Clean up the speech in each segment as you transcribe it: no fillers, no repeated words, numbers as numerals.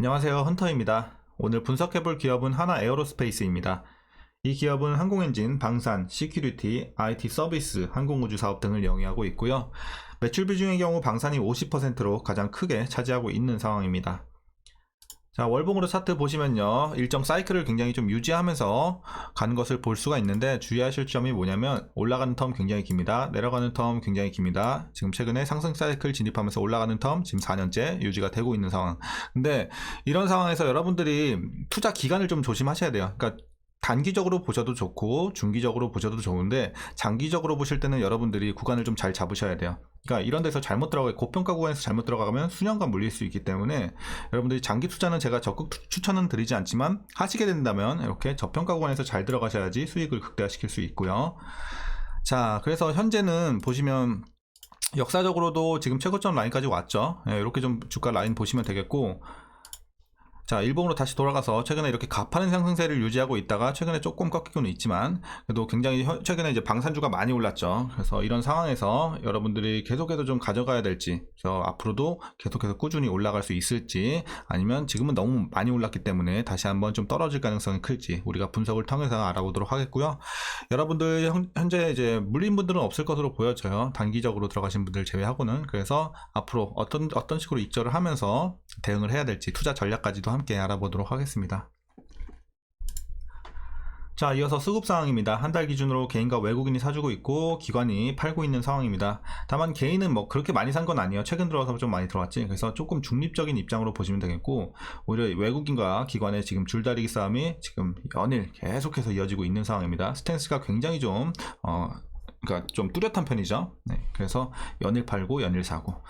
안녕하세요, 헌터입니다. 오늘 분석해볼 기업은 하나에어로스페이스입니다. 이 기업은 항공엔진, 방산, 시큐리티, IT 서비스, 항공우주 사업 등을 영위하고 있고요. 매출 비중의 경우 방산이 50%로 가장 크게 차지하고 있는 상황입니다. 자, 월봉으로 차트 보시면요, 일정 사이클을 굉장히 좀 유지하면서 가는 것을 볼 수가 있는데, 주의하실 점이 뭐냐면 올라가는 텀 굉장히 깁니다. 내려가는 텀 굉장히 깁니다. 지금 최근에 상승 사이클 진입하면서 올라가는 텀 지금 4년째 유지가 되고 있는 상황. 근데 이런 상황에서 여러분들이 투자 기간을 좀 조심하셔야 돼요. 그러니까 단기적으로 보셔도 좋고 중기적으로 보셔도 좋은데, 장기적으로 보실 때는 여러분들이 구간을 좀 잘 잡으셔야 돼요. 그러니까 이런 데서 잘못 들어가고 고평가 구간에서 잘못 들어가면 수년간 물릴 수 있기 때문에, 여러분들이 장기 투자는 제가 적극 추천은 드리지 않지만 하시게 된다면 이렇게 저평가 구간에서 잘 들어가셔야지 수익을 극대화시킬 수 있고요. 자, 그래서 현재는 보시면 역사적으로도 지금 최고점 라인까지 왔죠. 이렇게 좀 주가 라인 보시면 되겠고, 자, 일봉으로 다시 돌아가서 최근에 이렇게 가파른 상승세를 유지하고 있다가 최근에 조금 꺾이고는 있지만, 그래도 굉장히 최근에 이제 방산주가 많이 올랐죠. 그래서 이런 상황에서 여러분들이 계속해서 좀 가져가야 될지, 그래서 앞으로도 계속해서 꾸준히 올라갈 수 있을지, 아니면 지금은 너무 많이 올랐기 때문에 다시 한번 좀 떨어질 가능성이 클지 우리가 분석을 통해서 알아보도록 하겠고요. 여러분들 현재 이제 물린 분들은 없을 것으로 보여져요. 단기적으로 들어가신 분들 제외하고는. 그래서 앞으로 어떤 식으로 입절을 하면서 대응을 해야 될지 투자 전략까지도 함께 알아보도록 하겠습니다. 자, 이어서 수급 상황입니다. 한 달 기준으로 개인과 외국인이 사주고 있고 기관이 팔고 있는 상황입니다. 다만 개인은 뭐 그렇게 많이 산 건 아니에요. 최근 들어서 좀 많이 들어왔지. 그래서 조금 중립적인 입장으로 보시면 되겠고, 오히려 외국인과 기관의 지금 줄다리기 싸움이 지금 연일 계속해서 이어지고 있는 상황입니다. 스탠스가 굉장히 그러니까 좀 뚜렷한 편이죠. 네, 그래서 연일 팔고 연일 사고.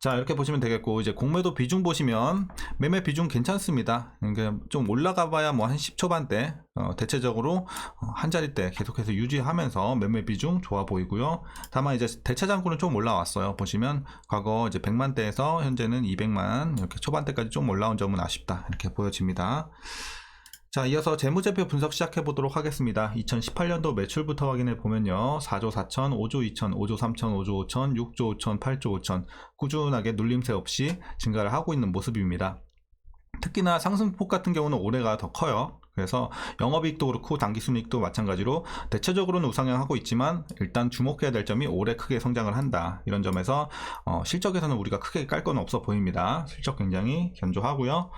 자, 이렇게 보시면 되겠고, 이제 공매도 비중 보시면 매매 비중 괜찮습니다. 그러니까 좀 올라가 봐야 뭐 한 10초반대, 대체적으로 한 자리대 계속해서 유지하면서 매매 비중 좋아 보이고요. 다만 이제 대차 잔고는 좀 올라왔어요. 보시면 과거 이제 100만대에서 현재는 200만 이렇게 초반대까지 좀 올라온 점은 아쉽다, 이렇게 보여집니다. 자, 이어서 재무제표 분석 시작해 보도록 하겠습니다. 2018년도 매출부터 확인해 보면요, 4조 4천, 5조 2천, 5조 3천, 5조 5천, 6조 5천, 8조 5천 꾸준하게 눌림새 없이 증가를 하고 있는 모습입니다. 특히나 상승폭 같은 경우는 올해가 더 커요. 그래서 영업이익도 그렇고 당기순이익도 마찬가지로 대체적으로는 우상향하고 있지만, 일단 주목해야 될 점이 올해 크게 성장을 한다. 이런 점에서 실적에서는 우리가 크게 깔 건 없어 보입니다. 실적 굉장히 견조하고요.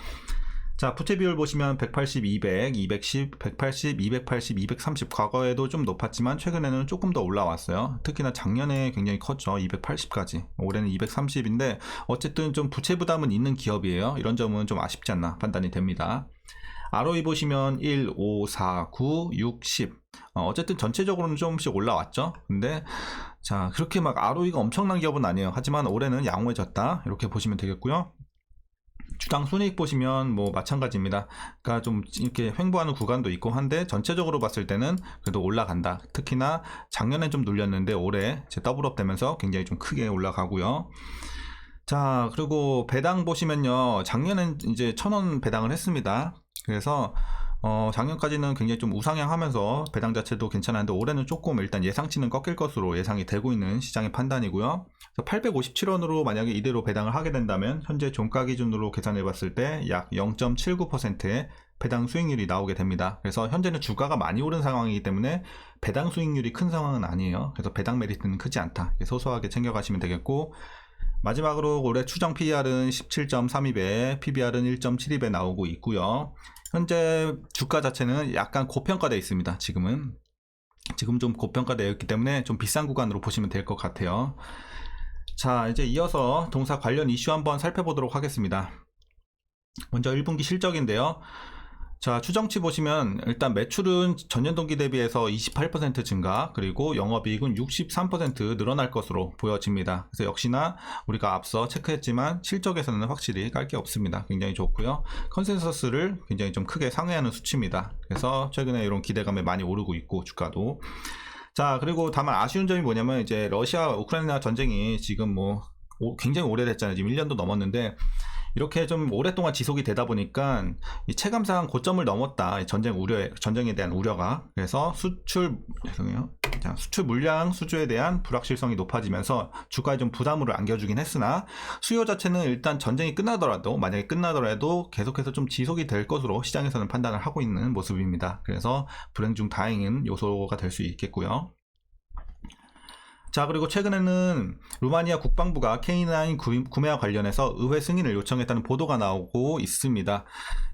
자, 부채 비율 보시면 180, 200, 210, 180, 280, 230 과거에도 좀 높았지만 최근에는 조금 더 올라왔어요. 특히나 작년에 굉장히 컸죠. 280까지. 올해는 230인데 어쨌든 좀 부채 부담은 있는 기업이에요. 이런 점은 좀 아쉽지 않나 판단이 됩니다. ROE 보시면 1, 5, 4, 9, 6, 10. 어쨌든 전체적으로는 조금씩 올라왔죠. 근데 자, 그렇게 막 ROE가 엄청난 기업은 아니에요. 하지만 올해는 양호해졌다, 이렇게 보시면 되겠고요. 주당 순이익 보시면 뭐 마찬가지입니다. 그러니까 좀 이렇게 횡보하는 구간도 있고 한데, 전체적으로 봤을 때는 그래도 올라간다. 특히나 작년엔 좀 눌렸는데 올해 더블업 되면서 굉장히 좀 크게 올라가고요. 자, 그리고 배당 보시면요, 작년엔 이제 1,000원 배당을 했습니다. 그래서 작년까지는 굉장히 좀 우상향하면서 배당 자체도 괜찮았는데, 올해는 조금 일단 예상치는 꺾일 것으로 예상이 되고 있는 시장의 판단이고요. 857원으로 만약에 이대로 배당을 하게 된다면 현재 종가 기준으로 계산해 봤을 때 약 0.79%의 배당 수익률이 나오게 됩니다. 그래서 현재는 주가가 많이 오른 상황이기 때문에 배당 수익률이 큰 상황은 아니에요. 그래서 배당 메리트는 크지 않다. 소소하게 챙겨가시면 되겠고, 마지막으로 올해 추정 PER은 17.32배, PBR은 1.72배 나오고 있고요. 현재 주가 자체는 약간 고평가되어 있습니다. 지금 좀 고평가되어 있기 때문에 좀 비싼 구간으로 보시면 될 것 같아요. 자, 이제 이어서 동사 관련 이슈 한번 살펴보도록 하겠습니다. 먼저 1분기 실적인데요. 자, 추정치 보시면 일단 매출은 전년 동기 대비해서 28% 증가, 그리고 영업이익은 63% 늘어날 것으로 보여집니다. 그래서 역시나 우리가 앞서 체크했지만 실적에서는 확실히 깔 게 없습니다. 굉장히 좋고요. 컨센서스를 굉장히 좀 크게 상회하는 수치입니다. 그래서 최근에 이런 기대감에 많이 오르고 있고, 주가도. 자, 그리고 다만 아쉬운 점이 뭐냐면, 이제 러시아 우크라이나 전쟁이 지금 뭐 굉장히 오래됐잖아요. 지금 1년도 넘었는데 이렇게 좀 오랫동안 지속이 되다 보니까 이 체감상 고점을 넘었다. 전쟁에 대한 우려가. 그래서 수출 물량 수주에 대한 불확실성이 높아지면서 주가에 좀 부담을 안겨주긴 했으나 수요 자체는 일단 전쟁이 만약에 끝나더라도 계속해서 좀 지속이 될 것으로 시장에서는 판단을 하고 있는 모습입니다. 그래서 불행 중 다행인 요소가 될 수 있겠고요. 자, 그리고 최근에는 루마니아 국방부가 K9 구매와 관련해서 의회 승인을 요청했다는 보도가 나오고 있습니다.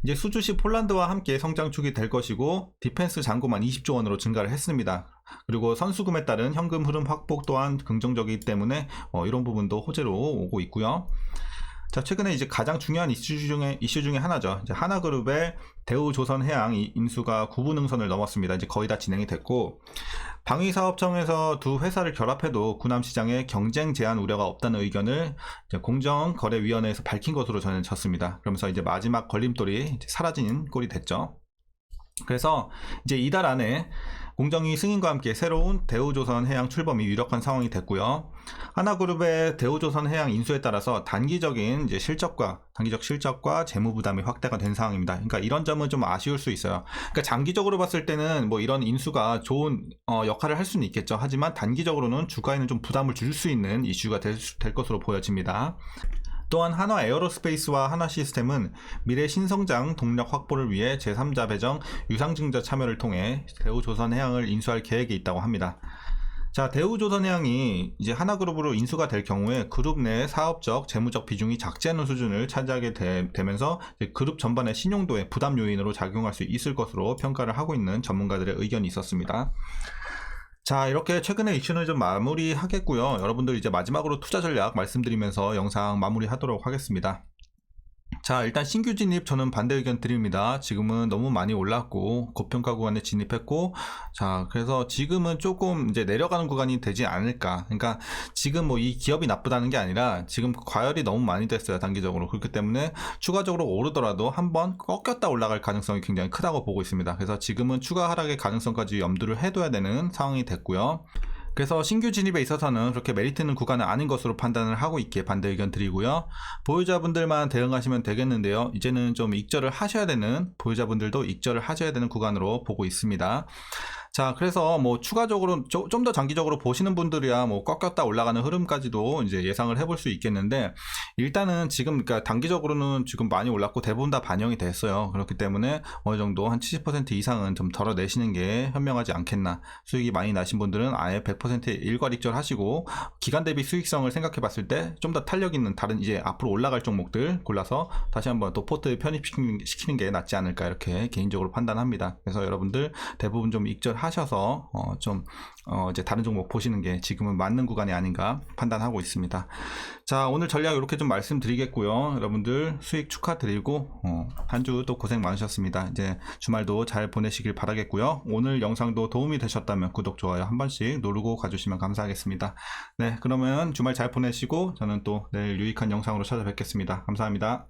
이제 수주시 폴란드와 함께 성장축이 될 것이고 디펜스 잔고만 20조 원으로 증가를 했습니다. 그리고 선수금에 따른 현금 흐름 확보 또한 긍정적이기 때문에 이런 부분도 호재로 오고 있고요. 자, 최근에 이제 가장 중요한 이슈 중에 하나죠. 이제 하나그룹의 대우조선해양 인수가 구분응선을 넘었습니다. 이제 거의 다 진행이 됐고, 방위사업청에서 두 회사를 결합해도 군함시장에 경쟁 제한 우려가 없다는 의견을 공정거래위원회에서 밝힌 것으로 전해졌습니다. 그러면서 이제 마지막 걸림돌이 사라진 꼴이 됐죠. 그래서 이제 이달 안에 공정위 승인과 함께 새로운 대우조선해양 출범이 유력한 상황이 됐고요. 하나그룹의 대우조선해양 인수에 따라서 단기적 실적과 재무 부담이 확대가 된 상황입니다. 그러니까 이런 점은 좀 아쉬울 수 있어요. 그러니까 장기적으로 봤을 때는 뭐 이런 인수가 좋은 역할을 할 수는 있겠죠. 하지만 단기적으로는 주가에는 좀 부담을 줄 수 있는 이슈가 될 것으로 보여집니다. 또한 한화 에어로스페이스와 한화 시스템은 미래 신성장 동력 확보를 위해 제3자 배정 유상증자 참여를 통해 대우조선해양을 인수할 계획이 있다고 합니다. 자, 대우조선해양이 이제 하나그룹으로 인수가 될 경우에 그룹 내 사업적, 재무적 비중이 작지않은 수준을 차지하게 되면서 그룹 전반의 신용도에 부담 요인으로 작용할 수 있을 것으로 평가를 하고 있는 전문가들의 의견이 있었습니다. 자, 이렇게 최근의 이슈는 좀 마무리하겠고요. 여러분들 이제 마지막으로 투자 전략 말씀드리면서 영상 마무리하도록 하겠습니다. 자, 일단 신규 진입 저는 반대 의견 드립니다. 지금은 너무 많이 올랐고 고평가 구간에 진입했고, 자, 그래서 지금은 조금 이제 내려가는 구간이 되지 않을까. 그러니까 지금 뭐 이 기업이 나쁘다는 게 아니라 지금 과열이 너무 많이 됐어요, 단기적으로. 그렇기 때문에 추가적으로 오르더라도 한번 꺾였다 올라갈 가능성이 굉장히 크다고 보고 있습니다. 그래서 지금은 추가 하락의 가능성까지 염두를 해둬야 되는 상황이 됐고요. 그래서 신규 진입에 있어서는 그렇게 메리트 있는 구간은 아닌 것으로 판단을 하고 있기에 반대 의견 드리고요. 보유자분들만 대응하시면 되겠는데요. 이제는 좀 보유자분들도 익절을 하셔야 되는 구간으로 보고 있습니다. 자, 그래서 뭐 추가적으로 좀 더 장기적으로 보시는 분들이야 뭐 꺾였다 올라가는 흐름까지도 이제 예상을 해볼 수 있겠는데, 일단은 지금 그러니까 단기적으로는 지금 많이 올랐고 대부분 다 반영이 됐어요. 그렇기 때문에 어느 정도 한 70% 이상은 좀 덜어내시는 게 현명하지 않겠나. 수익이 많이 나신 분들은 아예 100% 일괄익절 하시고 기간 대비 수익성을 생각해 봤을 때 좀 더 탄력 있는 다른 이제 앞으로 올라갈 종목들 골라서 다시 한번 또 포트에 편입시키는 게 낫지 않을까, 이렇게 개인적으로 판단합니다. 그래서 여러분들 대부분 좀 익절하셔서 이제 다른 종목 보시는 게 지금은 맞는 구간이 아닌가 판단하고 있습니다. 자, 오늘 전략 이렇게 좀 말씀드리겠고요. 여러분들 수익 축하드리고 한 주 또 고생 많으셨습니다. 이제 주말도 잘 보내시길 바라겠고요. 오늘 영상도 도움이 되셨다면 구독, 좋아요 한 번씩 누르고 가주시면 감사하겠습니다. 네, 그러면 주말 잘 보내시고 저는 또 내일 유익한 영상으로 찾아뵙겠습니다. 감사합니다.